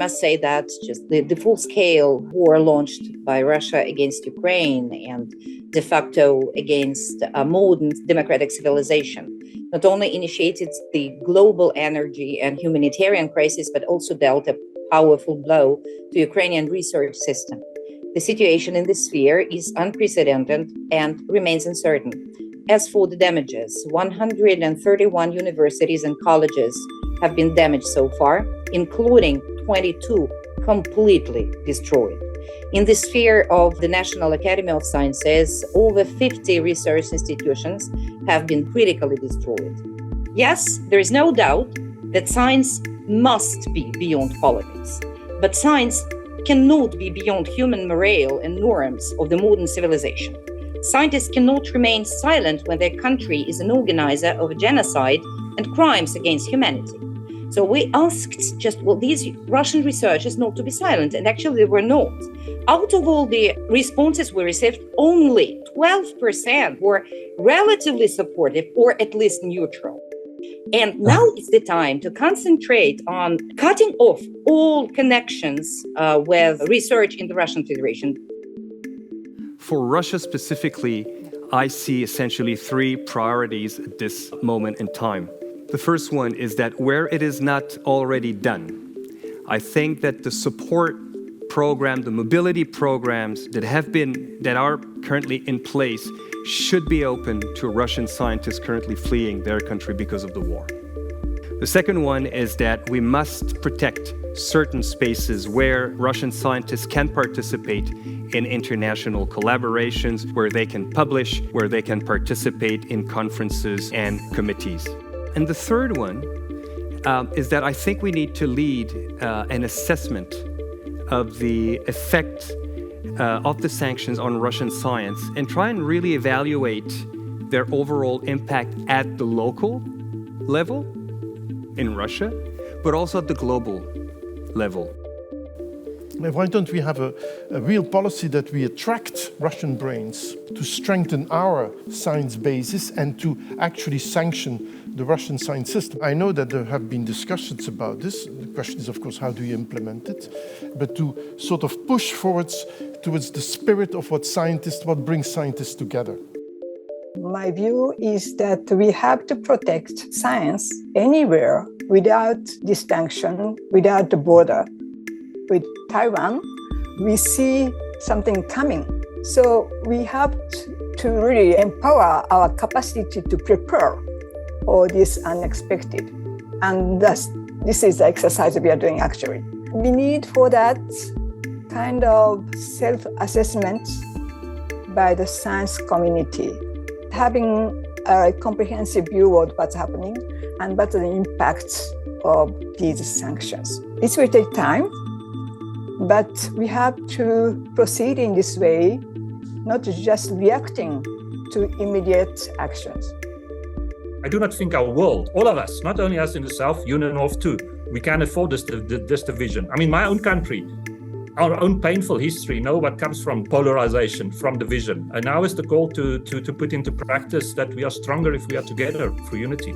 must say that just the full-scale war launched by Russia against Ukraine and de facto against a modern democratic civilization not only initiated the global energy and humanitarian crisis, but also dealt a powerful blow to Ukrainian research system. The situation in this sphere is unprecedented and remains uncertain. As for the damages, 131 universities and colleges have been damaged so far, including 22 completely destroyed. In the sphere of the National Academy of Sciences, over 50 research institutions have been critically destroyed. Yes, there is no doubt that science must be beyond politics, but science cannot be beyond human morale and norms of the modern civilization. Scientists cannot remain silent when their country is an organizer of a genocide and crimes against humanity. So we asked these Russian researchers not to be silent, and actually they were not. Out of all the responses we received, only 12% were relatively supportive or at least neutral. And now is the time to concentrate on cutting off all connections with research in the Russian Federation. For Russia specifically, I see essentially three priorities at this moment in time. The first one is that where it is not already done, I think that the support program, the mobility programs that are currently in place should be open to Russian scientists currently fleeing their country because of the war. The second one is that we must protect certain spaces where Russian scientists can participate in international collaborations, where they can publish, where they can participate in conferences and committees. And the third one is that I think we need to lead an assessment of the effect of the sanctions on Russian science and try and really evaluate their overall impact at the local level in Russia, but also at the global level. Why don't we have a real policy that we attract Russian brains to strengthen our science basis and to actually sanction the Russian science system? I know that there have been discussions about this. The question is, of course, how do you implement it? But to sort of push forwards towards the spirit of what brings scientists together. My view is that we have to protect science anywhere without distinction, without the border. With Taiwan, we see something coming. So we have to really empower our capacity to prepare for this unexpected. And this is the exercise we are doing actually. We need for that kind of self-assessment by the science community, having a comprehensive view of what's happening and what are the impacts of these sanctions. It will take time, but we have to proceed in this way, not just reacting to immediate actions. I do not think our world, all of us, not only us in the South, you in the North too, we can afford this division. I mean, my own country, our own painful history, know what comes from polarization, from division. And now is the call to put into practice that we are stronger if we are together for unity.